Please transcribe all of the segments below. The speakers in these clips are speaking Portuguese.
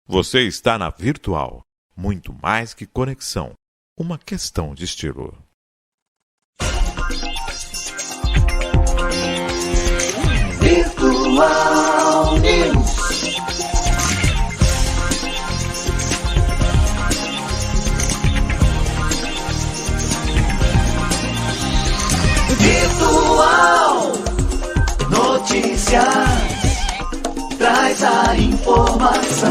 Você está na Virtual. Muito mais que conexão. Uma questão de estilo. Virtual News. Virtual Notícias. Traz a informação.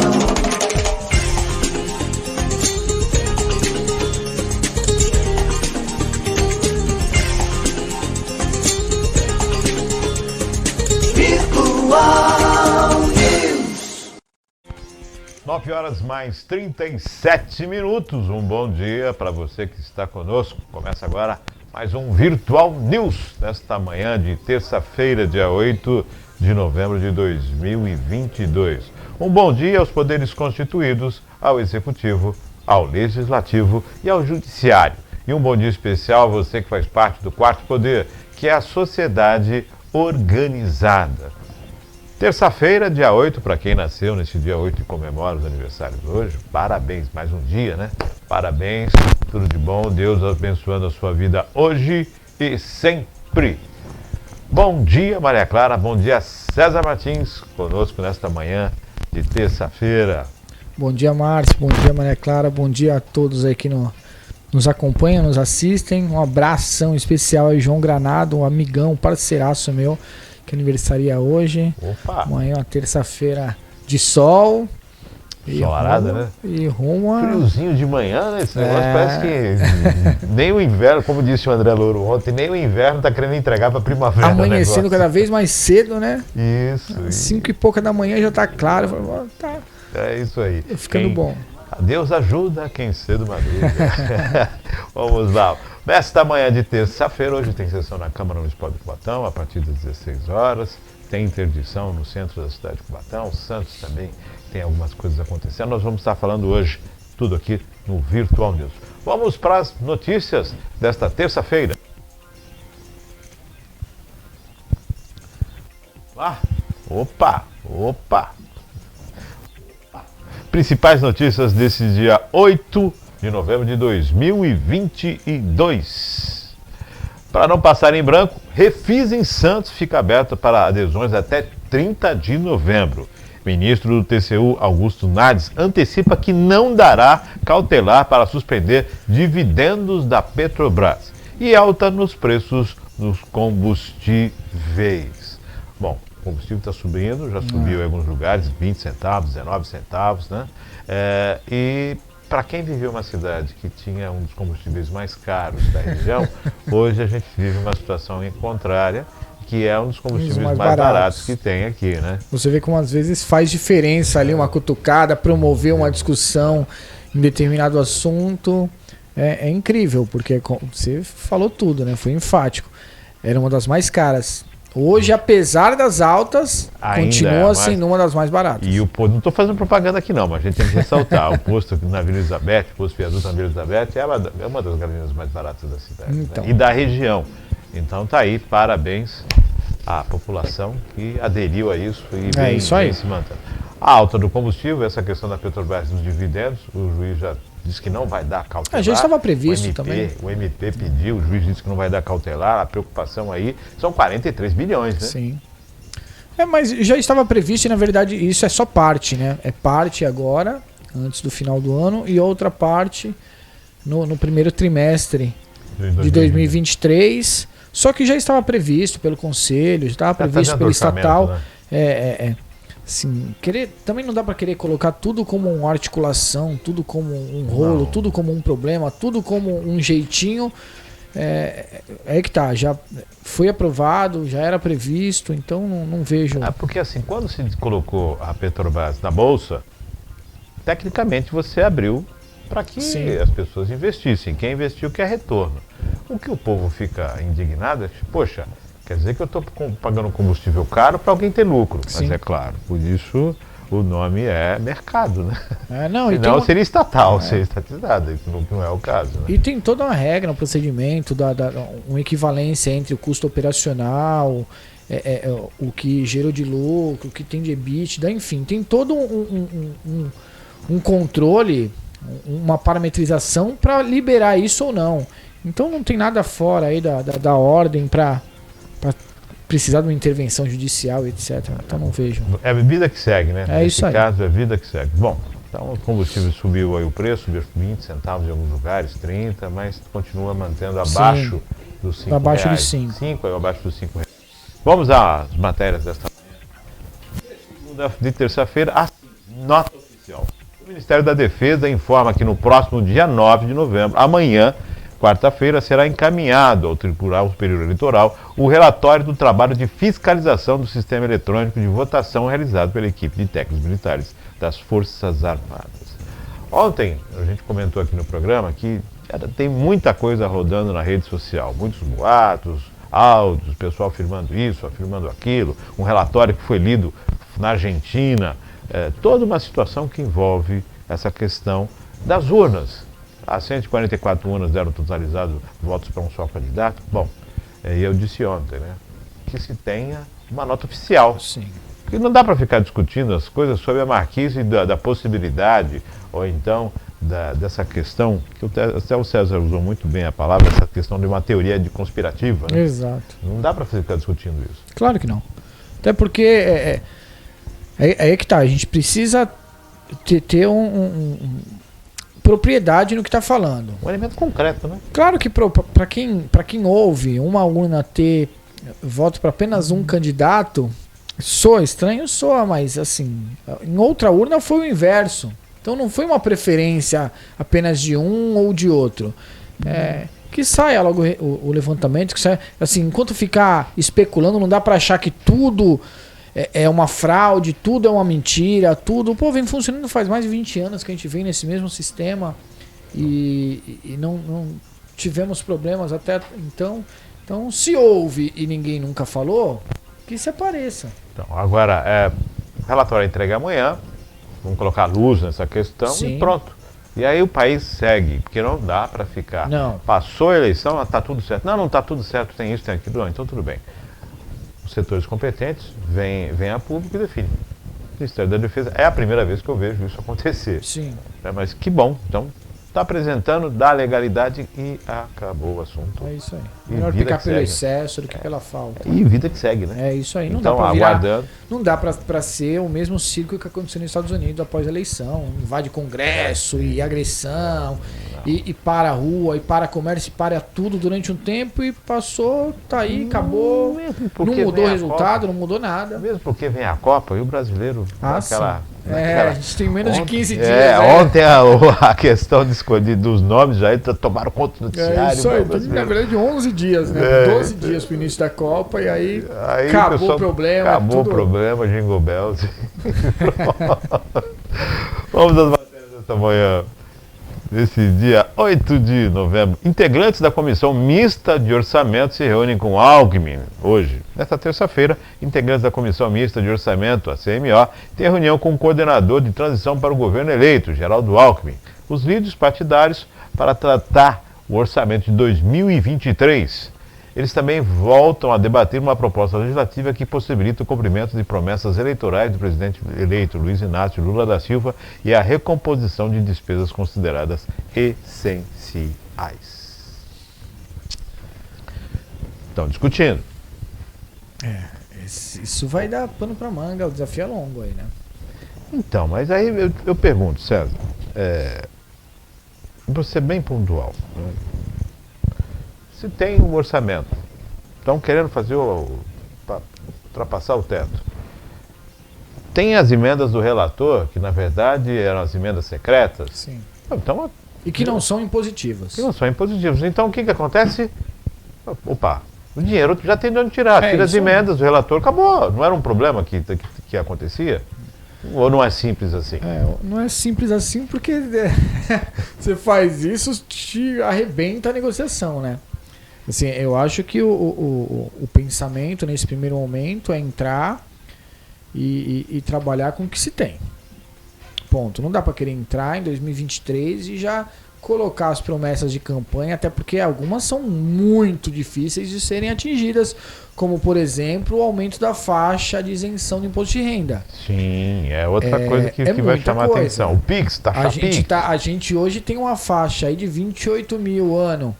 Virtual News. 9 horas mais 37 minutos. Um bom dia para você que está conosco. Começa agora mais um Virtual News nesta manhã de terça-feira, dia 8 de novembro de 2022. Um bom dia aos poderes constituídos, ao Executivo, ao Legislativo e ao Judiciário. E um bom dia especial a você que faz parte do quarto poder, que é a sociedade organizada. Terça-feira, dia 8, para quem nasceu nesse dia 8 e comemora os aniversários hoje, parabéns, mais um dia, né? Parabéns, tudo de bom, Deus abençoando a sua vida hoje e sempre. Bom dia, Maria Clara, bom dia, César Martins, conosco nesta manhã de terça-feira. Bom dia, Márcio, bom dia, Maria Clara, bom dia a todos aí que nos acompanham, nos assistem. Um abração especial aí, João Granado, um amigão, um parceiraço meu, que aniversaria hoje. Opa! Amanhã é uma terça-feira de sol. Ensolarada, né? E rumo a... Friozinho de manhã, né? Esse negócio parece que nem o inverno, como disse o André Louro ontem, nem o inverno tá querendo entregar pra primavera. Amanhecendo cada vez mais cedo, né? Isso. 5 e pouca da manhã já tá claro. Falo, tá. É isso aí. Ficando bom. Deus ajuda quem cedo madruga. Vamos lá. Nesta manhã de terça-feira, hoje tem sessão na Câmara Municipal de Cubatão, a partir das 16 horas. Tem interdição no centro da cidade de Cubatão. Santos também tem algumas coisas acontecendo. Nós vamos estar falando hoje tudo aqui no Virtual News. Vamos para as notícias desta terça-feira. Opa! Principais notícias desse dia 8 de novembro de 2022. Para não passar em branco, Refis em Santos fica aberto para adesões até 30 de novembro. Ministro do TCU, Augusto Nardes, antecipa que não dará cautelar para suspender dividendos da Petrobras e alta nos preços dos combustíveis. Bom, o combustível está subindo, já subiu em alguns lugares, 20 centavos, 19 centavos, né? E para quem viveu uma cidade que tinha um dos combustíveis mais caros da região, hoje a gente vive uma situação contrária, que é um dos combustíveis mais baratos que tem aqui, né? Você vê como às vezes faz diferença ali uma cutucada, promover uma discussão em determinado assunto. É incrível, porque você falou tudo, né? Foi enfático. Era uma das mais caras. Hoje, apesar das altas, continua sendo uma das mais baratas. E não estou fazendo propaganda aqui não, mas a gente tem que ressaltar. O posto na Vila Elizabeth, o posto viaduto na Vila Elizabeth é uma das galerias mais baratas da cidade, então, né? E da região. Então tá aí, parabéns à população que aderiu a isso e vem se mantendo. A alta do combustível, essa questão da Petrobras dos dividendos, o juiz já disse que não vai dar cautelar. Já estava previsto também. O MP pediu, o juiz disse que não vai dar cautelar, a preocupação aí são 43 bilhões, né? Sim. Mas já estava previsto e, na verdade, isso é só parte, né? É parte agora, antes do final do ano, e outra parte no primeiro trimestre de 2023. Só que já estava previsto pelo Conselho, já estava previsto pelo estatal. Né? Assim, também não dá para querer colocar tudo como uma articulação, tudo como um rolo, tudo como um problema, tudo como um jeitinho. Que tá, já foi aprovado, já era previsto, então não vejo. Porque assim, quando se colocou a Petrobras na Bolsa, tecnicamente você abriu para que as pessoas investissem. Quem investiu quer retorno. O que o povo fica indignado é que, poxa, quer dizer que eu estou pagando combustível caro para alguém ter lucro. Mas é claro, por isso o nome é mercado, né? Senão seria estatal, seria estatizado, que não é o caso. Né? E tem toda uma regra, um procedimento, uma equivalência entre o custo operacional, o que gerou de lucro, o que tem de EBITDA, enfim, tem todo um controle, uma parametrização para liberar isso ou não. Então não tem nada fora aí da ordem para precisar de uma intervenção judicial, etc. Então não vejo. É a vida que segue, né? É isso aí. Nesse caso, é a vida que segue. Bom, então o combustível subiu aí o preço, subiu 20 centavos em alguns lugares, 30, mas continua mantendo abaixo dos 5 abaixo reais. dos 5. 5 aí abaixo dos 5 reais. Vamos às matérias desta manhã. De terça-feira, a nota oficial. O Ministério da Defesa informa que no próximo dia 9 de novembro, amanhã, quarta-feira, será encaminhado ao Tribunal Superior Eleitoral o relatório do trabalho de fiscalização do sistema eletrônico de votação realizado pela equipe de técnicos militares das Forças Armadas. Ontem, a gente comentou aqui no programa que tem muita coisa rodando na rede social, muitos boatos, áudios, pessoal afirmando isso, afirmando aquilo, um relatório que foi lido na Argentina, toda uma situação que envolve essa questão das urnas. As 144 urnas deram totalizado votos para um só candidato. Bom, e eu disse ontem, né, que se tenha uma nota oficial. Sim. Porque não dá para ficar discutindo as coisas sobre a marquise da possibilidade, ou então dessa questão, que até o César usou muito bem a palavra, essa questão de uma teoria de conspirativa. Né? Exato. Não dá para ficar discutindo isso. Claro que não. Até porque é que tá, a gente precisa ter propriedade no que está falando. Um elemento concreto, né? Claro que para quem ouve uma urna ter voto para apenas um candidato, soa estranho, soa, mas assim, em outra urna foi o inverso. Então não foi uma preferência apenas de um ou de outro. Que saia logo o levantamento, que saia, assim, enquanto ficar especulando, não dá para achar que tudo é uma fraude, tudo é uma mentira, tudo. Pô, vem funcionando faz mais de 20 anos que a gente vem nesse mesmo sistema e não tivemos problemas até então. Então, se houve e ninguém nunca falou, que se apareça. Então, agora, o relatório é entregue amanhã, vamos colocar luz nessa questão. Sim. E pronto. E aí o país segue, porque não dá para ficar. Não. Passou a eleição, está tudo certo. Não está tudo certo, tem isso, tem aquilo. Não, então tudo bem. Os setores competentes vêm a público e definem. O Ministério da Defesa é a primeira vez que eu vejo isso acontecer. Sim. Mas que bom. Então, está apresentando, dá legalidade e acabou o assunto. É isso aí. E Melhor vida pecar que pelo segue. excesso do que pela falta. E vida que segue, né? É isso aí. Não Então, dá pra virar, aguardando. não dá pra ser o mesmo circo que aconteceu nos Estados Unidos após a eleição. Invade Congresso e agressão, e para a rua, e para comércio, e para tudo durante um tempo e passou, tá aí, acabou. Não mudou o resultado, não mudou nada. Mesmo porque vem a Copa e o brasileiro naquela. A gente tem menos de 15 dias. Ontem a questão dos nomes já tomaram conta do noticiário. É isso aí, na verdade 11 dias, né? 12 dias pro início da Copa e aí acabou o problema. Acabou o problema, Jingle Bells. Vamos às matérias desta manhã. Nesse dia 8 de novembro, integrantes da Comissão Mista de Orçamento se reúnem com Alckmin hoje. Nesta terça-feira, integrantes da Comissão Mista de Orçamento, a CMO, têm reunião com o coordenador de transição para o governo eleito, Geraldo Alckmin, os líderes partidários, para tratar o orçamento de 2023. Eles também voltam a debater uma proposta legislativa que possibilita o cumprimento de promessas eleitorais do presidente eleito Luiz Inácio Lula da Silva e a recomposição de despesas consideradas essenciais. Estão discutindo. Isso vai dar pano pra manga, o desafio é longo aí, né? Então, mas aí eu pergunto, César, vou ser bem pontual, né? Se tem um orçamento, estão querendo fazer ultrapassar o teto. Tem as emendas do relator, que na verdade eram as emendas secretas. Sim. Então, E que não são impositivas. que não são impositivos. Então o que acontece? Opa, o dinheiro já tem de onde tirar. Tira as isso aí. emendas do relator, acabou. Não era um problema que acontecia? Ou não é simples assim? Não é simples assim porque você faz isso, te arrebenta a negociação, né? Assim, eu acho que o pensamento nesse primeiro momento é entrar e trabalhar com o que se tem. Ponto. Não dá para querer entrar em 2023 e já colocar as promessas de campanha, até porque algumas são muito difíceis de serem atingidas, como, por exemplo, o aumento da faixa de isenção do imposto de renda. Sim, é outra coisa que vai chamar a atenção. O PIX, a gente hoje tem uma faixa aí de 28 mil ano,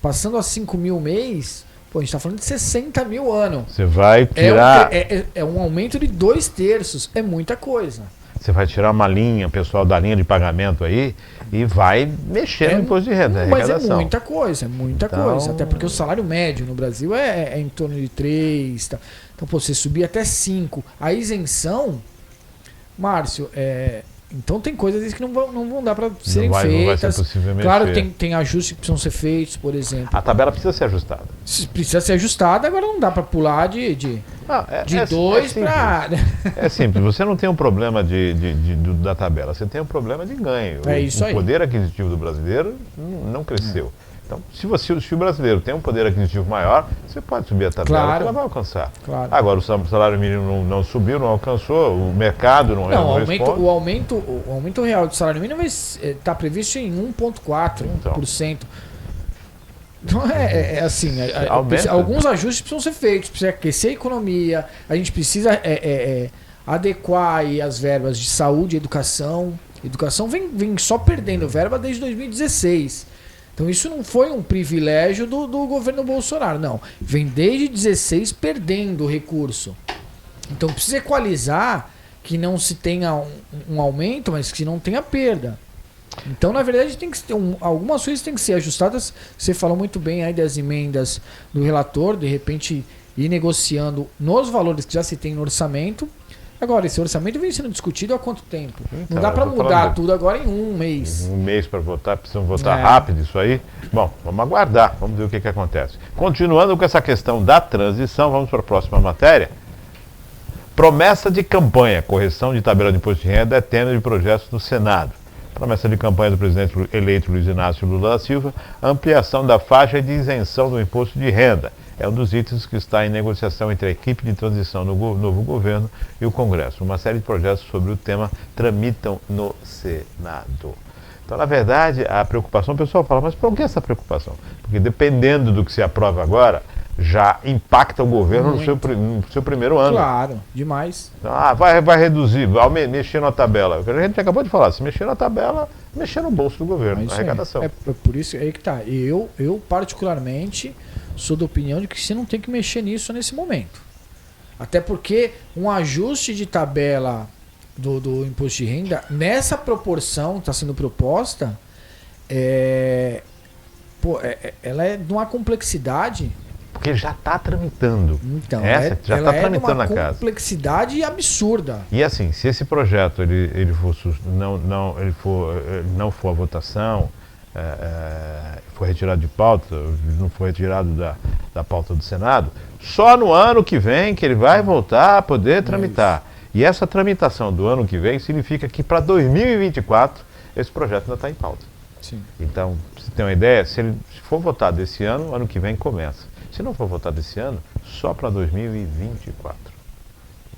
passando a 5 mil mês, pô, a gente tá falando de 60 mil ano. Você vai tirar... É um aumento de 2/3, é muita coisa. Você vai tirar uma linha, o pessoal da linha de pagamento aí, e vai mexer no imposto de renda, mas arrecadação. é muita coisa. Até porque o salário médio no Brasil é em torno de 3. Tá? Então, pô, você subir até 5. A isenção, Márcio, então tem coisas que não vão dar para serem feitas. Não vai ser possível mexer. Claro, tem ajustes que precisam ser feitos, por exemplo. A tabela precisa ser ajustada. Precisa ser ajustada, agora não dá para pular de 2 para... É simples, você não tem um problema da tabela, você tem um problema de ganho. É isso aí. O poder aquisitivo do brasileiro não cresceu. Então, se o brasileiro tem um poder aquisitivo maior, você pode subir a tabela que ela vai alcançar. Claro. Agora, o salário mínimo não subiu, não alcançou, o mercado não responde. O aumento real do salário mínimo está previsto em 1,4%. Então assim, alguns ajustes precisam ser feitos, precisa aquecer a economia, a gente precisa adequar aí as verbas de saúde e educação. Educação vem só perdendo verba desde 2016. Então isso não foi um privilégio do governo Bolsonaro, não. Vem desde 2016 perdendo recurso. Então precisa equalizar, que não se tenha um aumento, mas que não tenha perda. Então, na verdade, tem que ter algumas coisas têm que ser ajustadas. Você falou muito bem aí das emendas do relator, de repente ir negociando nos valores que já se tem no orçamento. Agora, esse orçamento vem sendo discutido há quanto tempo? Então, não dá para mudar tudo agora em um mês. Um mês para votar, precisam votar rápido isso aí. Bom, vamos aguardar, vamos ver o que acontece. Continuando com essa questão da transição, vamos para a próxima matéria. Promessa de campanha, correção de tabela de imposto de renda é tema de projetos no Senado. Promessa de campanha do presidente eleito Luiz Inácio Lula da Silva, ampliação da faixa de isenção do imposto de renda. É um dos itens que está em negociação entre a equipe de transição no novo governo e o Congresso. Uma série de projetos sobre o tema tramitam no Senado. Então, na verdade, a preocupação, o pessoal fala, mas por que essa preocupação? Porque dependendo do que se aprova agora, já impacta o governo no seu primeiro ano. Claro, demais. Então, vai reduzir, vai mexer na tabela. A gente acabou de falar, se mexer na tabela, mexer no bolso do governo, na arrecadação. É por isso aí que tá. Eu particularmente, sou da opinião de que você não tem que mexer nisso nesse momento. Até porque um ajuste de tabela do imposto de renda, nessa proporção que está sendo proposta, ela é de uma complexidade... Porque já está tramitando. Então, já está tramitando na casa. É uma complexidade absurda. E assim, se esse projeto não for a votação, for retirado de pauta, não for retirado da pauta do Senado, só no ano que vem que ele vai voltar a poder tramitar. E essa tramitação do ano que vem significa que para 2024 esse projeto ainda está em pauta. Sim. Então, pra você ter uma ideia, se for votado esse ano, ano que vem começa. Se não for votado esse ano, só para 2024.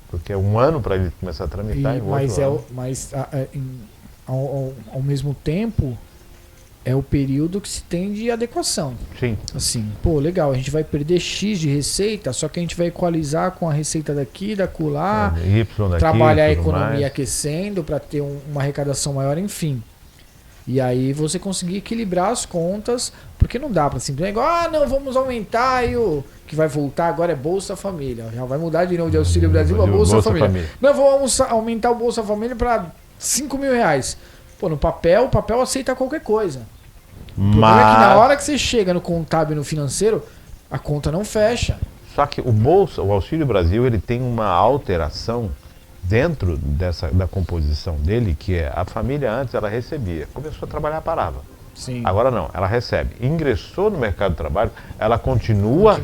Porque é um ano para ele começar a tramitar. Mas ao mesmo tempo, é o período que se tem de adequação. Sim. Assim, legal, a gente vai perder X de receita, só que a gente vai equalizar com a receita daqui, da colar, trabalhar a economia aquecendo para ter uma arrecadação maior, enfim. E aí você conseguir equilibrar as contas, porque não dá para simplesmente não, vamos aumentar e o que vai voltar agora é Bolsa Família. Já vai mudar de novo de Auxílio Brasil para Bolsa Família. Não, vamos aumentar o Bolsa Família para 5 mil reais. No papel, o papel aceita qualquer coisa. O problema é que na hora que você chega no contábil e no financeiro, a conta não fecha. Só que o Auxílio Brasil, ele tem uma alteração dentro da composição dele, que é a família antes ela recebia, começou a trabalhar, parava. Sim. Agora não, ela recebe. Ingressou no mercado de trabalho, ela continua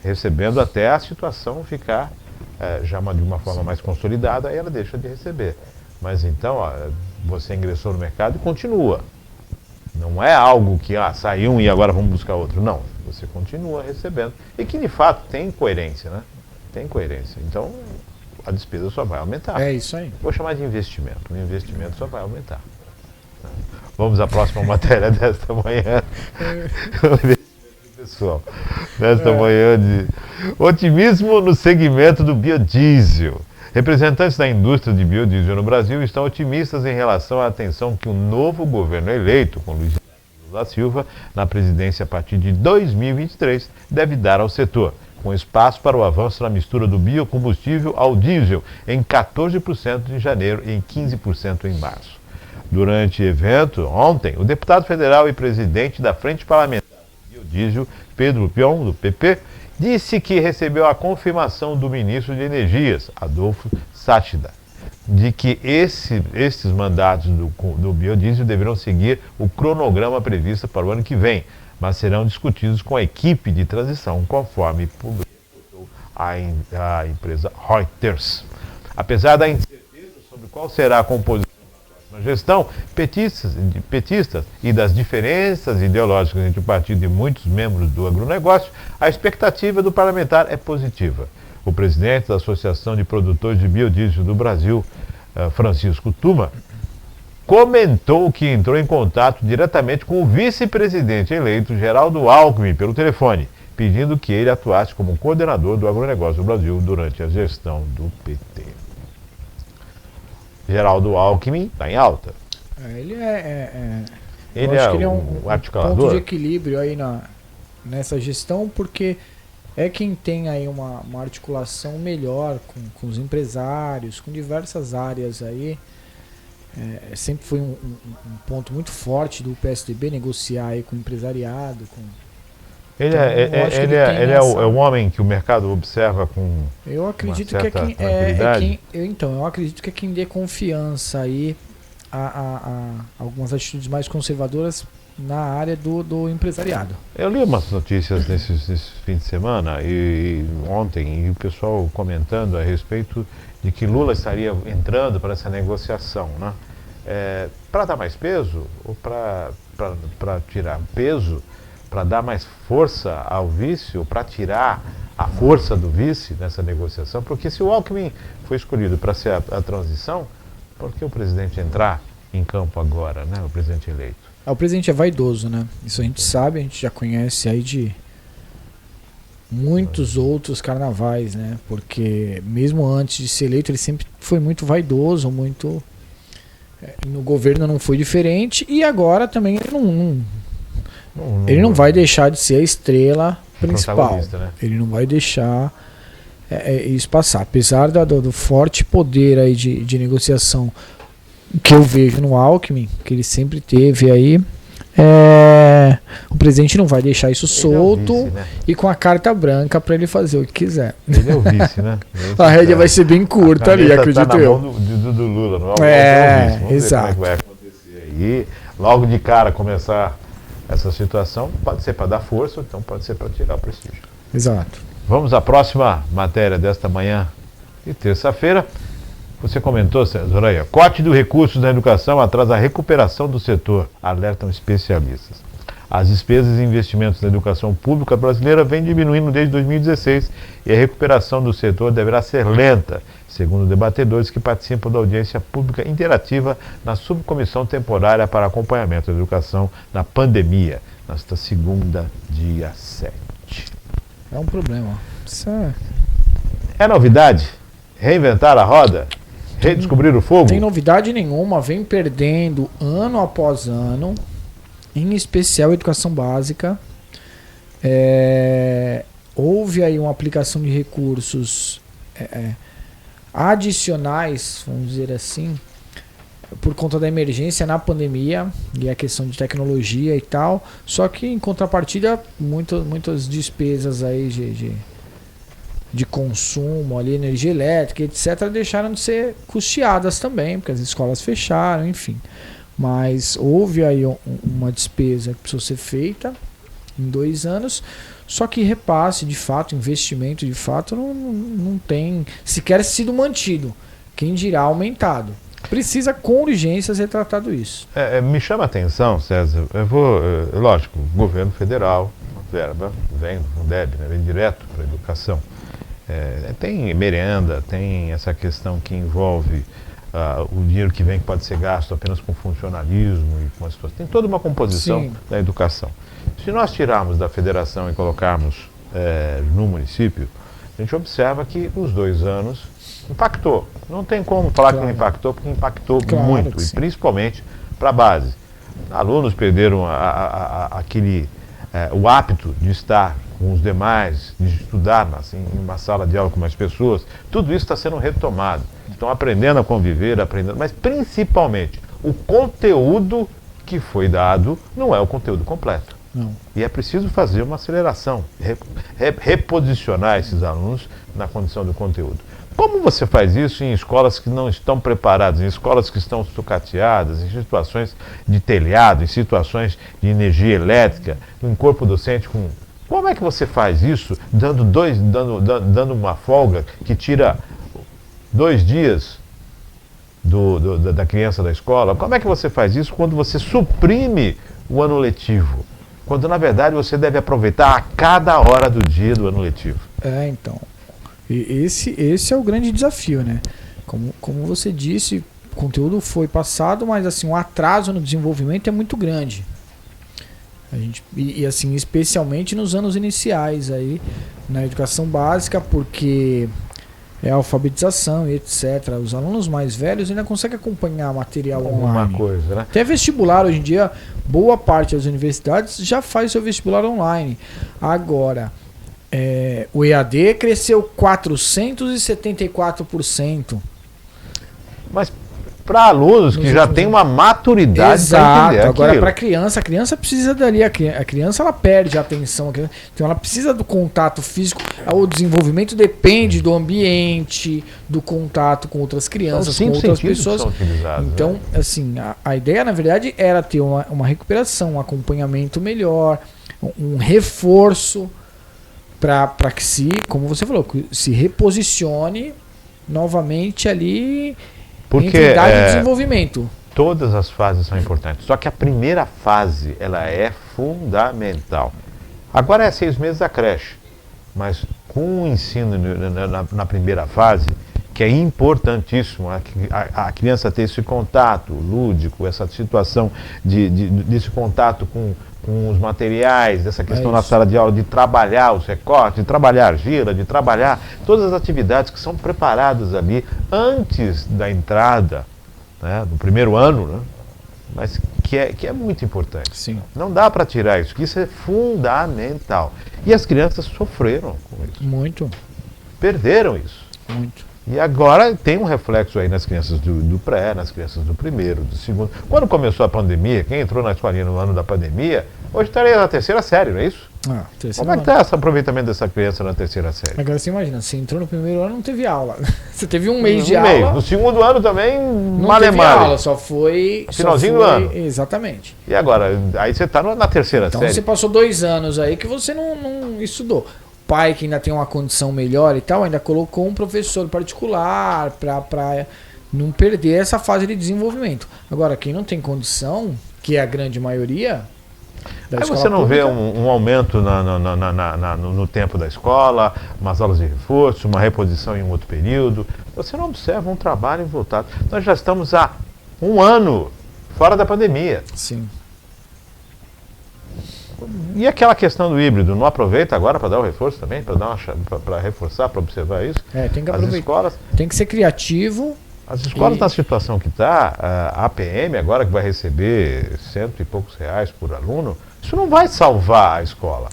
recebendo até a situação ficar já de uma forma mais consolidada, aí ela deixa de receber. Mas então, você ingressou no mercado e continua. Não é algo que saiu e agora vamos buscar outro. Não, você continua recebendo. E que de fato tem coerência, né? Tem coerência. Então, a despesa só vai aumentar. É isso aí. Vou chamar de investimento. O investimento só vai aumentar. Vamos à próxima matéria desta manhã. Pessoal, nesta manhã de otimismo no segmento do biodiesel. Representantes da indústria de biodiesel no Brasil estão otimistas em relação à atenção que o novo governo eleito, com Luiz Lula da Silva, na presidência a partir de 2023, deve dar ao setor, com espaço para o avanço na mistura do biocombustível ao diesel em 14% em janeiro e em 15% em março. Durante evento, ontem, o deputado federal e presidente da Frente Parlamentar do Biodiesel, Pedro Pion, do PP, disse que recebeu a confirmação do ministro de Energias, Adolfo Sachida, de que esses mandatos do biodiesel deverão seguir o cronograma previsto para o ano que vem, mas serão discutidos com a equipe de transição, conforme publicou a empresa Reuters. Apesar da incerteza sobre qual será a composição da próxima gestão, petistas e das diferenças ideológicas entre o partido e muitos membros do agronegócio, a expectativa do parlamentar é positiva. O presidente da Associação de Produtores de Biodiesel do Brasil, Francisco Tuma, comentou que entrou em contato diretamente com o vice-presidente eleito, Geraldo Alckmin, pelo telefone, pedindo que ele atuasse como coordenador do agronegócio do Brasil durante a gestão do PT. Geraldo Alckmin está em alta. Ele Ele é um articulador. Ponto de equilíbrio aí nessa gestão, porque é quem tem aí uma articulação melhor com os empresários, com diversas áreas aí. Sempre foi um ponto muito forte do PSDB negociar aí com o empresariado. Ele é o homem que o mercado observa com eu acredito uma que certa eu acredito que é quem dê confiança aí a algumas atitudes mais conservadoras na área do empresariado. Eu li umas notícias nesse fim de semana e ontem, e o pessoal comentando a respeito de que Lula estaria entrando para essa negociação, né? Para dar mais peso ou para tirar peso, para dar mais força ao vice ou para tirar a força do vice nessa negociação? Porque se o Alckmin foi escolhido para ser a transição, por que o presidente entrar em campo agora, né? O presidente eleito? O presidente é vaidoso, né? Isso a gente sabe, a gente já conhece aí de muitos outros carnavais, né? Porque mesmo antes de ser eleito ele sempre foi muito vaidoso, muito... no governo não foi diferente e agora também ele não vai deixar de ser a estrela principal. Né? Ele não vai deixar isso passar. Apesar do forte poder aí de negociação que eu vejo no Alckmin, que ele sempre teve aí, o presidente não vai deixar isso solto, vice, né? E com a carta branca para ele fazer o que quiser. Ele é o vice, né? A rédea vai ser bem curta ali, acredito tá na eu. mão do Lula, não é o vice. Vamos exato. ver como é que vai acontecer aí. Logo de cara começar essa situação, pode ser para dar força, ou então pode ser para tirar o prestígio. Exato. Vamos à próxima matéria desta manhã de terça-feira. Você comentou, César, aí, corte dos recursos na educação atrasa a recuperação do setor, alertam especialistas. As despesas e investimentos na educação pública brasileira vêm diminuindo desde 2016 e a recuperação do setor deverá ser lenta, segundo debatedores que participam da audiência pública interativa na subcomissão temporária para acompanhamento da educação na pandemia, nesta segunda, dia 7. É um problema. Isso É novidade? Reinventar a roda? Redescobrir o fogo? Não tem novidade nenhuma, vem perdendo ano após ano, em especial a educação básica. Houve aí uma aplicação de recursos adicionais, vamos dizer assim, por conta da emergência na pandemia e a questão de tecnologia e tal, só que em contrapartida muitas despesas aí de consumo, ali, energia elétrica, etc., deixaram de ser custeadas também, porque as escolas fecharam, enfim. Mas houve aí uma despesa que precisou ser feita em 2 anos, só que repasse, de fato, investimento, de fato, não tem sequer sido mantido. Quem dirá aumentado. Precisa, com urgência, ser tratado isso. Me chama a atenção, César, lógico, o governo federal, a verba vem, não deve, né, vem direto para a educação. Tem merenda, tem essa questão que envolve o dinheiro que vem que pode ser gasto apenas com funcionalismo e com as pessoas. Tem toda uma composição Sim. da educação. Se nós tirarmos da federação e colocarmos no município, a gente observa que os 2 anos impactou. Não tem como falar que não impactou, porque impactou Claro muito, que e sim. principalmente para a base. Alunos perderam o hábito de estar com os demais, de estudar em uma sala de aula com mais pessoas. Tudo isso está sendo retomado. Estão aprendendo a conviver, mas principalmente o conteúdo que foi dado não é o conteúdo completo. Não. E é preciso fazer uma aceleração, reposicionar esses alunos na condição do conteúdo. Como você faz isso em escolas que não estão preparadas, em escolas que estão sucateadas, em situações de telhado, em situações de energia elétrica, em corpo docente com... Como é que você faz isso dando uma folga que tira 2 dias da criança da escola? Como é que você faz isso quando você suprime o ano letivo? Quando na verdade você deve aproveitar a cada hora do dia do ano letivo. Então. E esse é o grande desafio, né? Como você disse, o conteúdo foi passado, mas assim, o atraso no desenvolvimento é muito grande. Assim, especialmente nos anos iniciais aí, na educação básica, porque é alfabetização e etc. Os alunos mais velhos ainda conseguem acompanhar material online. Uma coisa, né? Até vestibular, hoje em dia, boa parte das universidades já faz seu vestibular online. Agora, o EAD cresceu 474%. Mas para alunos que já têm uma maturidade para entender agora aquilo. para a criança precisa dali, a criança ela perde a atenção, então ela precisa do contato físico. O desenvolvimento depende do ambiente, do contato com outras crianças, com outras pessoas. Então, assim, a ideia na verdade era ter uma recuperação, um acompanhamento melhor, um reforço para que como você falou, se reposicione novamente ali. Porque entre idade e desenvolvimento. Todas as fases são importantes. Só que a primeira fase, ela é fundamental. Agora é 6 meses da creche. Mas com o ensino na primeira fase, que é importantíssimo, a criança ter esse contato lúdico, essa situação desse contato com os materiais, dessa questão na sala de aula, de trabalhar os recortes, de trabalhar a argila, de trabalhar todas as atividades que são preparadas ali antes da entrada, né, no primeiro ano, né, mas que é muito importante. Sim. Não dá para tirar isso, que isso é fundamental. E as crianças sofreram com isso. Muito. Perderam isso. Muito. E agora tem um reflexo aí nas crianças do pré, nas crianças do primeiro, do segundo. Quando começou a pandemia, quem entrou na escolinha no ano da pandemia, hoje estaria na 3ª série, não é isso? Como é que está esse aproveitamento dessa criança na 3ª série? Agora você imagina, você entrou no primeiro ano, não teve aula. Você teve um mês de aula. No segundo ano também, não teve aula, só foi... Finalzinho do ano. Exatamente. E agora? Aí você está na 3ª série. Então você passou 2 anos aí que você não estudou. Pai que ainda tem uma condição melhor e tal, ainda colocou um professor particular para não perder essa fase de desenvolvimento. Agora, quem não tem condição, que é a grande maioria da aí escola você não pública, vê um aumento no tempo da escola, umas aulas de reforço, uma reposição em um outro período. Você não observa um trabalho voltado. Nós já estamos há 1 ano fora da pandemia. Sim. E aquela questão do híbrido, não aproveita agora para dar o reforço também, para reforçar, para observar isso? Tem que As aproveitar. escolas, Tem que ser criativo. as escolas na situação que está, a APM agora que vai receber 100 e poucos reais por aluno, isso não vai salvar a escola.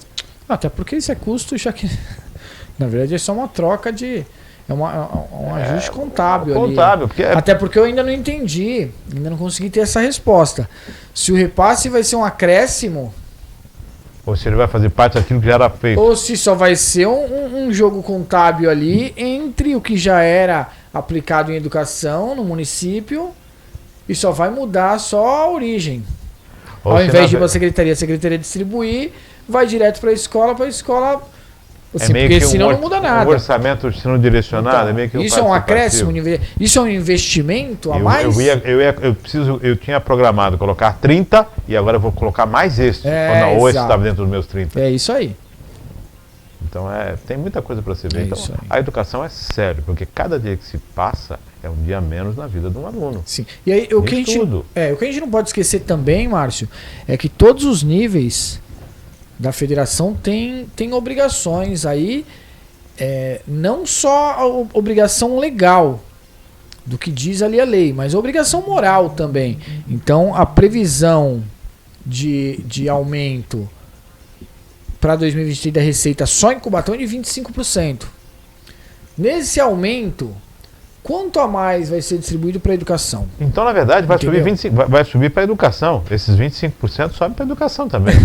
Até porque isso é custo, já que na verdade é só uma troca de... É um ajuste contábil ali. Porque Até porque eu ainda não entendi, ainda não consegui ter essa resposta. Se o repasse vai ser um acréscimo... Ou se ele vai fazer parte daquilo que já era feito. Ou se só vai ser um jogo contábil ali entre o que já era aplicado em educação no município e só vai mudar só a origem. Ou Ao se invés de na- uma secretaria distribuir, vai direto para a escola assim, meio porque que senão não muda nada. Um orçamento sendo direcionado, Então, é meio que isso é um participativo. acréscimo, isso é um investimento a mais? Eu tinha programado colocar 30 e agora eu vou colocar mais este. Ou esse exato. estava dentro dos meus 30. É isso aí. Então tem muita coisa para se ver. É Então, isso aí. a educação é sério, porque cada dia que se passa é um dia a menos na vida de um aluno. Sim. E aí, o que a gente não pode esquecer também, Márcio, é que todos os níveis da federação têm obrigações aí, não só a obrigação legal do que diz ali a lei, mas a obrigação moral também. Então, a previsão de aumento para 2023 da receita só em Cubatão é de 25%. Nesse aumento, quanto a mais vai ser distribuído para a educação? Então, na verdade, vai Entendeu? subir 25, vai subir para a educação. Esses 25% sobem para a educação também.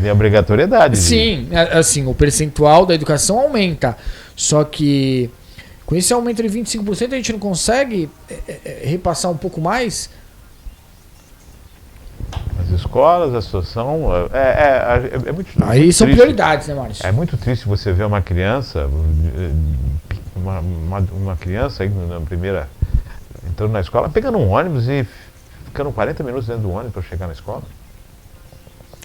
Tem obrigatoriedade. Sim, assim, o percentual da educação aumenta. Só que com esse aumento de 25% a gente não consegue repassar um pouco mais? As escolas, a situação. É muito Aí são triste. prioridades, né, Márcio? É muito triste você ver uma criança, uma criança aí na primeira, entrando na escola, pegando um ônibus e ficando 40 minutos dentro do ônibus para chegar na escola.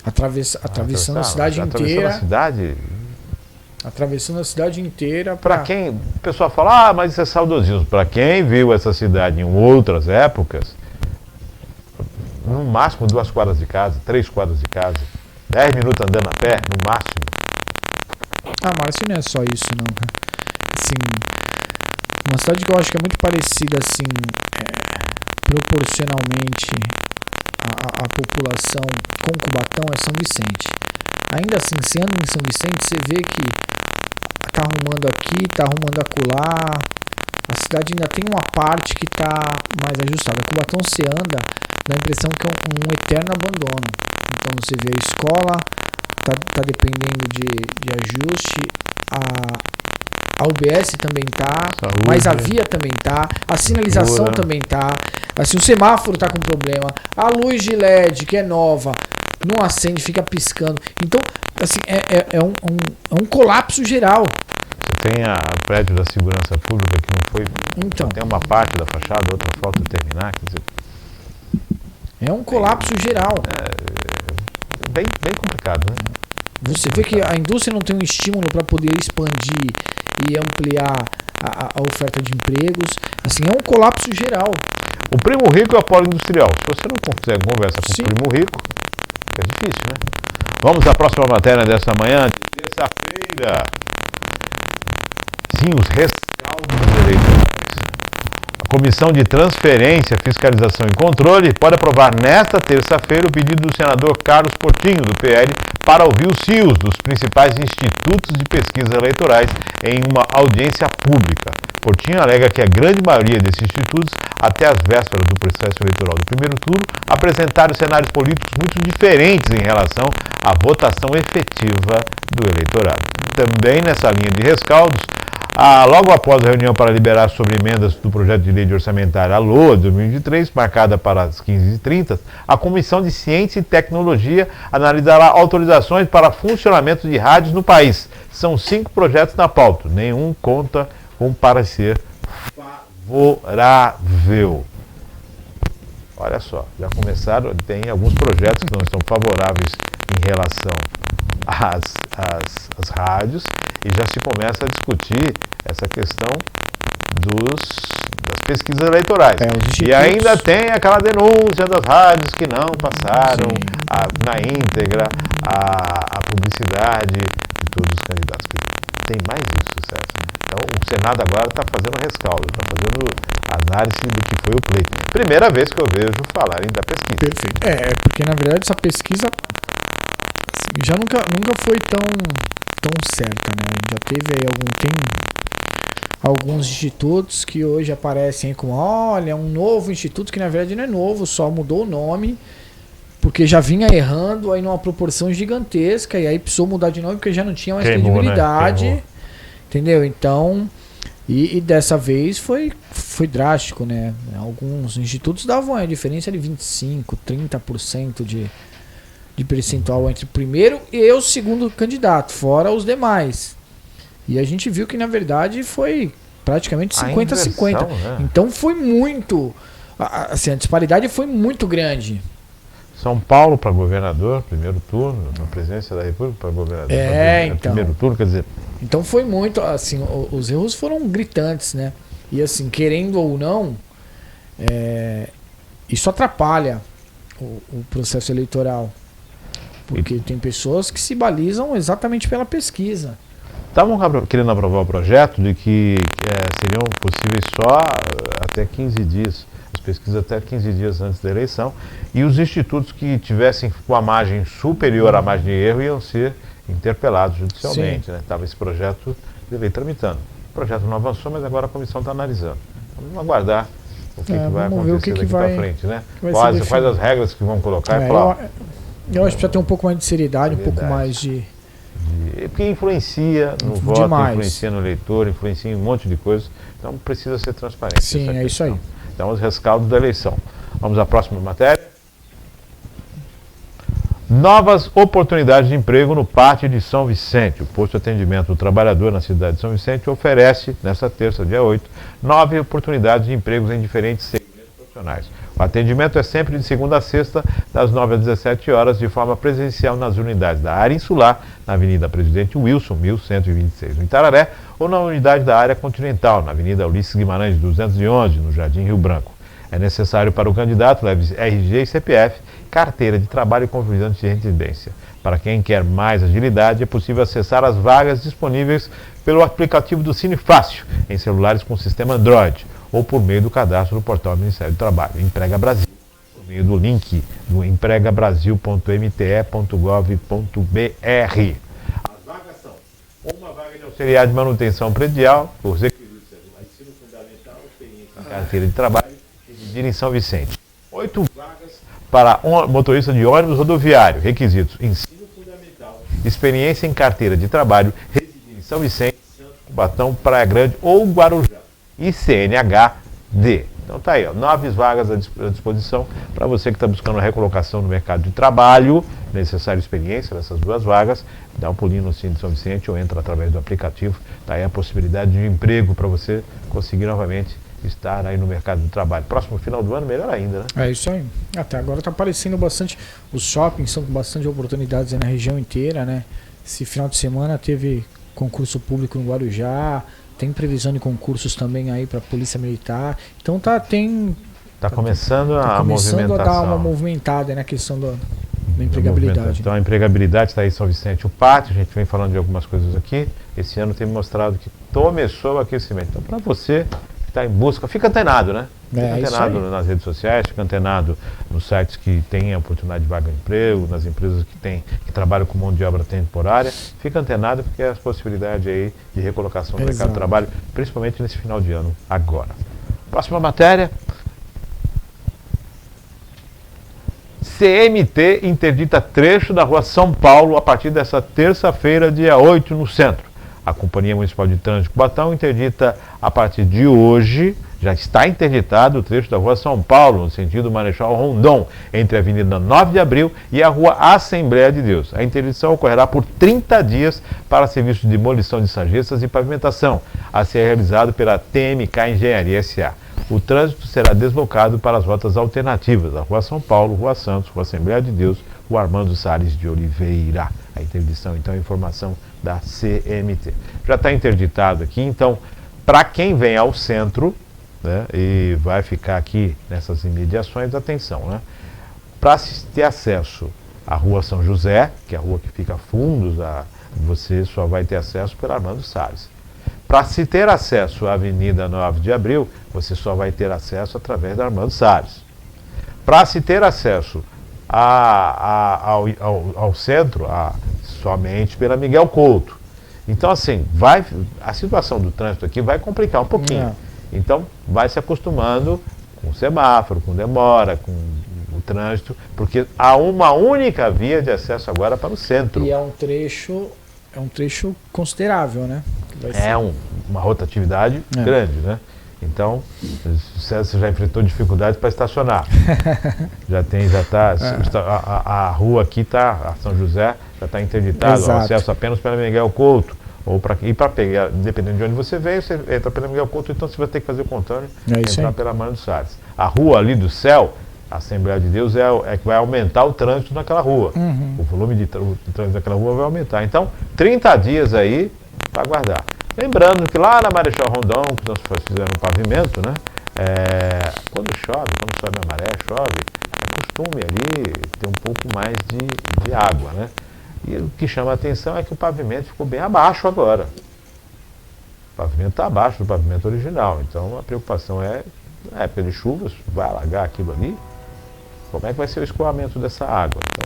Atravessando a cidade inteira. Atravessando a cidade inteira. Para quem. O pessoal fala, mas isso é saudosismo. Para quem viu essa cidade em outras épocas, no máximo 2 quadras de casa, 3 quadras de casa, 10 minutos andando a pé, no máximo. Ah, Márcio, não é só isso, não, cara. Assim, uma cidade que eu acho que é muito parecida, assim, proporcionalmente a população com Cubatão é São Vicente. Ainda assim, se anda em São Vicente, você vê que tá arrumando aqui, tá arrumando acolá. A cidade ainda tem uma parte que tá mais ajustada. Cubatão se anda, dá a impressão que é um eterno abandono. Então você vê a escola, tá dependendo de ajuste, a UBS também tá, Saúde. mas a via também tá, a sinalização Cultura. também tá, assim, o semáforo tá com problema, a luz de LED, que é nova, não acende, fica piscando. Então, assim, é um colapso geral. Você tem o prédio da segurança pública que não foi. Então. Tem uma parte da fachada, outra falta terminar. Quer dizer, É um colapso geral. bem complicado, né? Você vê que a indústria não tem um estímulo para poder expandir e ampliar a oferta de empregos. Assim, é um colapso geral. O primo rico é o polo industrial. Se você não consegue conversar com Sim. o primo rico, é difícil, né? Vamos à próxima matéria dessa manhã, de terça-feira. Sim, os rescaldos eleitorais. A Comissão de Transferência, Fiscalização e Controle pode aprovar nesta terça-feira o pedido do senador Carlos Portinho, do PL, para ouvir os CIOs dos principais institutos de pesquisa eleitorais em uma audiência pública. Portinho alega que a grande maioria desses institutos, até as vésperas do processo eleitoral do primeiro turno, apresentaram cenários políticos muito diferentes em relação à votação efetiva do eleitorado. Também nessa linha de rescaldos, logo após a reunião para liberar sobre emendas do projeto de lei de orçamentária, a LOA de 2023, marcada para as 15h30, a Comissão de Ciência e Tecnologia analisará autorizações para funcionamento de rádios no país. São 5 projetos na pauta, nenhum conta com parecer favorável. Olha só, já começaram, tem alguns projetos que não estão favoráveis em relação às rádios, e já se começa a discutir essa questão das pesquisas eleitorais. E ainda tem aquela denúncia das rádios que não passaram na íntegra a publicidade de todos os candidatos. Tem mais isso, César. Então, o Senado agora está fazendo rescaldo, está fazendo análise do que foi o pleito. Primeira vez que eu vejo falarem da pesquisa. Perfeito. Porque na verdade essa pesquisa assim, já nunca foi tão certa, né? Já teve aí alguns institutos que hoje aparecem como, olha, um novo instituto que na verdade não é novo, só mudou o nome, porque já vinha errando aí numa proporção gigantesca, e aí precisou mudar de nome porque já não tinha mais credibilidade. Né? Entendeu? Então, e dessa vez foi drástico, né? Alguns institutos davam a diferença de 25%, 30% de percentual entre o primeiro e o segundo candidato, fora os demais. E a gente viu que, na verdade, foi praticamente 50-50. Né? Então foi muito... Assim, a disparidade foi muito grande. São Paulo para governador, primeiro turno, na presidência da República para governador, então. primeiro turno, quer dizer... Então foi muito, assim, os erros foram gritantes, né? E assim, querendo ou não, isso atrapalha o processo eleitoral. Porque tem pessoas que se balizam exatamente pela pesquisa. Estavam querendo aprovar o projeto de que seriam possíveis só até 15 dias, as pesquisas até 15 dias antes da eleição, e os institutos que tivessem com a margem superior à margem de erro iam ser interpelados judicialmente. Estava esse projeto de lei tramitando. O projeto não avançou, mas agora a comissão está analisando. Vamos aguardar o que vai acontecer daqui para frente, né? Quais as regras que vão colocar e falar. Eu acho que precisa ter um pouco mais de seriedade, um pouco mais de... Porque influencia no voto, influencia no eleitor, influencia em um monte de coisas. Então precisa ser transparente. Sim, é isso aí. Então, os rescaldos da eleição. Vamos à próxima matéria. Novas oportunidades de emprego no Pátio de São Vicente. O posto de atendimento do trabalhador na cidade de São Vicente oferece, nesta terça, dia 8, 9 oportunidades de empregos em diferentes segmentos profissionais. O atendimento é sempre de segunda a sexta, das 9 às 17 horas, de forma presencial nas unidades da área insular, na Avenida Presidente Wilson, 1126, no Itararé, ou na unidade da área continental, na Avenida Ulisses Guimarães, 211, no Jardim Rio Branco. É necessário para o candidato leve RG e CPF, carteira de trabalho e comprovante de residência. Para quem quer mais agilidade, é possível acessar as vagas disponíveis pelo aplicativo do Cine Fácil, em celulares com sistema Android, ou por meio do cadastro do portal do Ministério do Trabalho, Emprega Brasil, por meio do link do empregabrasil.mte.gov.br. As vagas são uma vaga de auxiliar de manutenção predial, os requisitos são ensino fundamental, experiência em carteira de trabalho, residir em São Vicente. 8 vagas para motorista de ônibus rodoviário, requisitos: ensino fundamental, experiência em carteira de trabalho, residir em São Vicente, Santos, Cubatão, Praia Grande ou Guarujá. E CNHD. Então tá aí, 9 vagas à disposição para você que está buscando recolocação no mercado de trabalho, necessária experiência nessas 2 vagas, dá um pulinho no Cine de São Vicente ou entra através do aplicativo, tá aí a possibilidade de emprego para você conseguir novamente estar aí no mercado de trabalho. Próximo final do ano, melhor ainda, né? É isso aí. Até agora está aparecendo bastante, os shoppings são com bastante oportunidades aí na região inteira, né? Esse final de semana teve concurso público no Guarujá, tem previsão de concursos também aí para a Polícia Militar. Então tá começando a começando movimentação. a dar uma movimentada na questão da empregabilidade. Então a empregabilidade está aí em São Vicente. O Pátio, a gente vem falando de algumas coisas aqui. Esse ano tem mostrado que começou o aquecimento. Então para você que está em busca, fica antenado, né? Fica antenado nas redes sociais, fica antenado nos sites que têm a oportunidade de vaga de emprego, nas empresas que trabalham com mão de obra temporária. Fica antenado porque é as possibilidades aí de recolocação no mercado de trabalho, principalmente nesse final de ano agora. Próxima matéria. CMT interdita trecho da rua São Paulo a partir dessa terça-feira, dia 8, no centro. A Companhia Municipal de Trânsito de Cubatão interdita a partir de hoje, já está interditado o trecho da rua São Paulo, no sentido Marechal Rondon, entre a Avenida 9 de Abril e a rua Assembleia de Deus. A interdição ocorrerá por 30 dias para serviço de demolição de sarjetas e pavimentação, a ser realizado pela TMK Engenharia S.A. O trânsito será deslocado para as rotas alternativas, a rua São Paulo, rua Santos, rua Assembleia de Deus, rua Armando Salles de Oliveira. A interdição, então, é informação da CMT. Já está interditado aqui, então, para quem vem ao centro, né, e vai ficar aqui nessas imediações, atenção, né? Para ter acesso à rua São José, que é a rua que fica a fundos, você só vai ter acesso pela Armando Salles. Para se ter acesso à Avenida 9 de Abril, você só vai ter acesso através da Armando Salles. Para se ter acesso ao centro, somente pela Miguel Couto. Então, assim, a situação do trânsito aqui vai complicar um pouquinho. Então, vai se acostumando com o semáforo, com demora, com o trânsito, porque há uma única via de acesso agora para o centro. E é um trecho considerável, né? Uma rotatividade grande, né? Então, você já enfrentou dificuldades para estacionar. A rua aqui a São José já está interditada, o acesso apenas pela Miguel Couto. E para pegar, dependendo de onde você veio, você entra pela Miguel Couto, então você vai ter que fazer o contorno e entrar pela Armando Salles. A rua ali do Céu a Assembleia de Deus é que vai aumentar o trânsito naquela rua. Uhum. O volume de trânsito naquela rua vai aumentar. Então, 30 dias aí para aguardar. Lembrando que lá na Marechal Rondon, que nós fizemos um pavimento, né? Quando chove, quando sobe a maré, chove, é costume ali ter um pouco mais de água, né? E o que chama a atenção é que o pavimento ficou bem abaixo agora. O pavimento está abaixo do pavimento original. Então a preocupação é, na época de chuvas, vai alagar aquilo ali. Como é que vai ser o escoamento dessa água? Então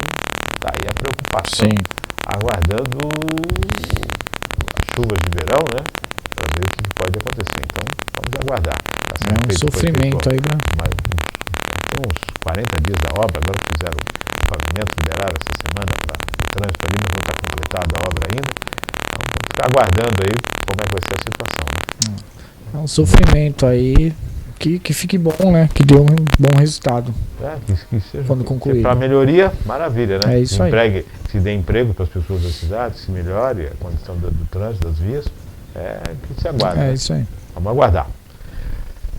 tá aí a preocupação. Sim. Aguardando as chuvas de verão, né? Para ver o que pode acontecer. Então vamos aguardar. Tá sendo É um feito, sofrimento aí, né? tem uns 40 dias da obra, agora que fizeram o pavimento, liberaram essa semana para o trânsito ali, mas não está completada a obra ainda. Então vamos ficar aguardando aí como é que vai ser a situação. Né? É um sofrimento aí que fique bom, né? Que dê um bom resultado. Que seja, quando concluir. Para melhoria, maravilha, né? É isso aí. Se dê emprego para as pessoas da cidade, se melhore a condição do trânsito, das vias, que se aguarda. É né? isso aí. Vamos aguardar.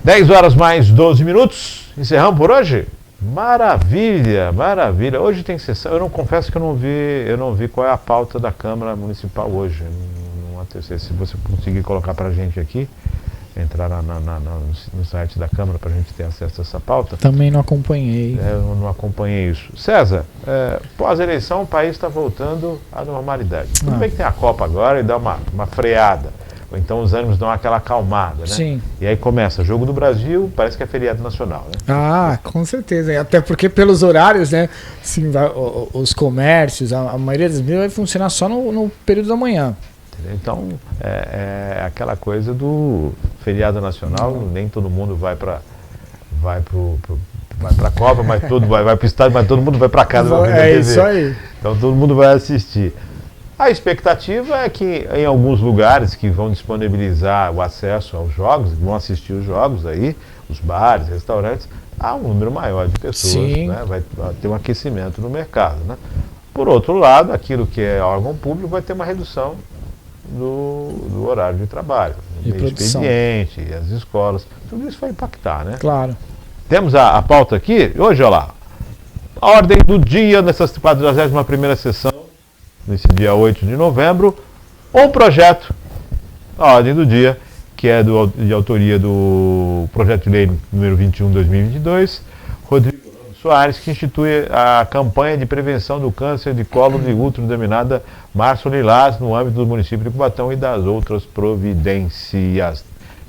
10 horas mais 12 minutos. Encerramos por hoje? Maravilha, maravilha. Hoje tem sessão. Eu não confesso que eu não vi qual é a pauta da Câmara Municipal hoje. Não aconteceu. Se você conseguir colocar para a gente aqui, entrar no site da Câmara para a gente ter acesso a essa pauta. Também não acompanhei. Eu não acompanhei isso. César, pós-eleição o país está voltando à normalidade. Tudo bem que tem a Copa agora e dá uma freada. Ou então os ânimos dão aquela acalmada, né? Sim. E aí começa, Jogo do Brasil, parece que é feriado nacional, né? Ah, com certeza. Até porque pelos horários, né? Assim, os comércios, a maioria das vezes vai funcionar só no período da manhã. Entendeu? Então, é aquela coisa do feriado nacional, nem todo mundo vai para a Copa, mas todo vai para o estádio, mas todo mundo vai para casa. É isso aí. Então todo mundo vai assistir. A expectativa é que em alguns lugares que vão disponibilizar o acesso aos jogos, vão assistir os jogos aí, os bares, restaurantes, há um número maior de pessoas, né? Vai ter um aquecimento no mercado, né? Por outro lado, aquilo que é órgão público vai ter uma redução do horário de trabalho, de produção. Expediente, as escolas, tudo isso vai impactar, né? Claro. Temos a pauta aqui, hoje, olha lá, a ordem do dia nessa 41ª sessão, nesse dia 8 de novembro, um projeto, a ordem do dia, que é de autoria do projeto de lei número 21/2022, Rodrigo Soares, que institui a campanha de prevenção do câncer de colo de útero denominada Março Lilás no âmbito do município de Cubatão e das outras providências.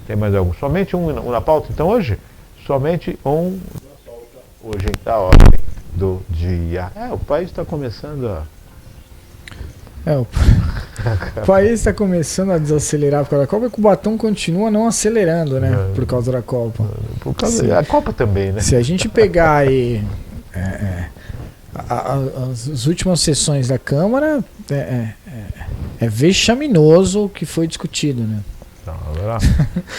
Tem mais algum? Somente um na pauta, então, hoje? Somente um hoje, a ordem do dia. O país está começando a... O país está começando a desacelerar por causa da Copa e o Cubatão continua não acelerando, né? Por causa da Copa. Por causa da Copa também, né? Se a gente pegar aí as últimas sessões da Câmara, é vexaminoso o que foi discutido, né?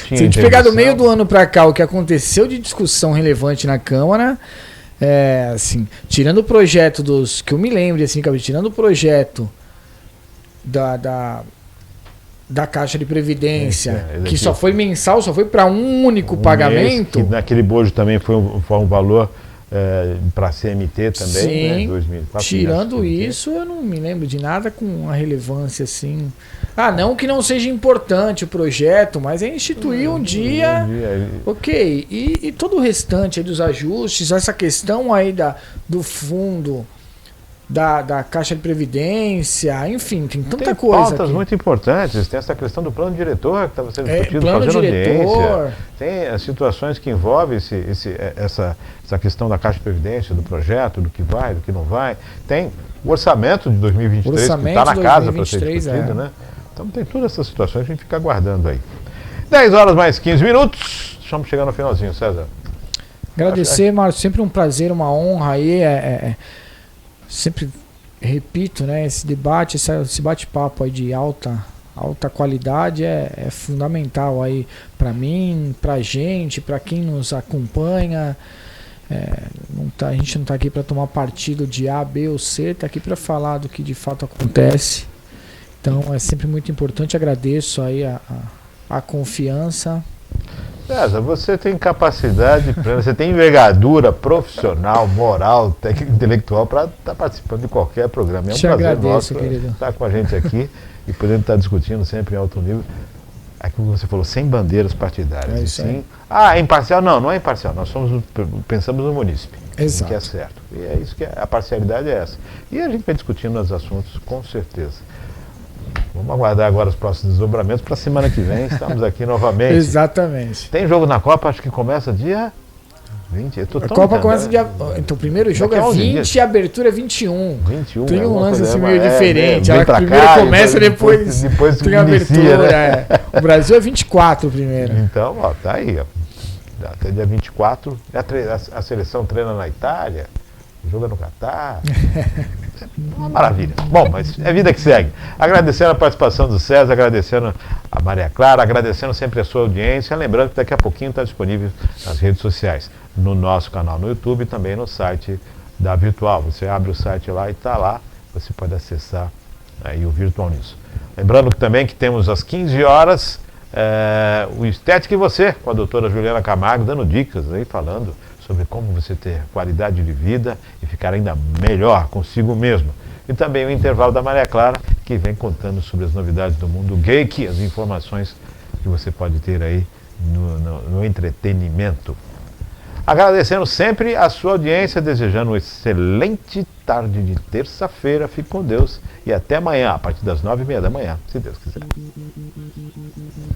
Se a gente pegar do meio do ano para cá o que aconteceu de discussão relevante na Câmara, assim, tirando o projeto que eu me lembro, assim, tirando o projeto da Caixa de Previdência, que só foi mensal, só foi para um único pagamento. Que naquele bojo também foi um valor para a CMT também, sim, né? 2004, tirando isso, eu não me lembro de nada com uma relevância assim. Não que não seja importante o projeto, mas é instituir um dia. Ok. E todo o restante aí dos ajustes, essa questão aí do fundo. Da Caixa de Previdência, enfim, tem tanta coisa. Tem pautas muito importantes, tem essa questão do plano diretor que estava sendo discutido, plano fazendo diretor. audiência, tem as situações que envolvem essa questão da Caixa de Previdência, do projeto, do que vai, do que não vai, tem o orçamento de 2023 que está na casa para ser discutido, né? Então tem todas essas situações, a gente fica aguardando aí. 10 horas mais 15 minutos, estamos chegando no finalzinho, César. Agradecer, Márcio, sempre um prazer, uma honra aí, sempre repito, né, esse debate, esse bate-papo aí de alta qualidade é fundamental aí para mim, pra gente, para quem nos acompanha. A gente não está aqui para tomar partido de A, B ou C, está aqui para falar do que de fato acontece. Então é sempre muito importante, agradeço aí a confiança. César, você tem capacidade plena, você tem envergadura profissional, moral, técnica, intelectual para estar participando de qualquer programa. É um Te prazer agradeço, nosso querido. estar com a gente aqui e podendo estar discutindo sempre em alto nível. Aquilo que você falou, sem bandeiras partidárias. É isso aí. É imparcial? Não, não é imparcial. Nós pensamos no munícipe, Exato. o que é certo. E é isso que a parcialidade é essa. E a gente vai discutindo os assuntos com certeza. Vamos aguardar agora os próximos desdobramentos para a semana que vem. Estamos aqui novamente. Exatamente. Tem jogo na Copa, acho que começa dia 20. Eu tô A tão Copa entendendo. começa dia. Então, o primeiro jogo Daqui a é 11 20 dias. e a abertura é 21. 21. Tem um alguma lance coisa, assim meio diferente. vem Ela pra primeiro cá, começa, depois tem a inicia, abertura. né? O Brasil é 24 primeiro. Então, ó, tá aí. Ó. Até dia 24. A seleção treina na Itália, joga no Catar. Uma maravilha. Bom, mas é vida que segue. Agradecendo a participação do César, agradecendo a Maria Clara, agradecendo sempre a sua audiência. Lembrando que daqui a pouquinho está disponível nas redes sociais, no nosso canal no YouTube e também no site da Virtual. Você abre o site lá e está lá, você pode acessar aí o Virtual News. Lembrando também que temos às 15 horas o Estética e Você, com a doutora Juliana Camargo, dando dicas aí, falando sobre como você ter qualidade de vida e ficar ainda melhor consigo mesmo. E também o intervalo da Maria Clara, que vem contando sobre as novidades do mundo geek, as informações que você pode ter aí no entretenimento. Agradecendo sempre a sua audiência, desejando uma excelente tarde de terça-feira. Fique com Deus e até amanhã, a partir das 9h30 da manhã, se Deus quiser.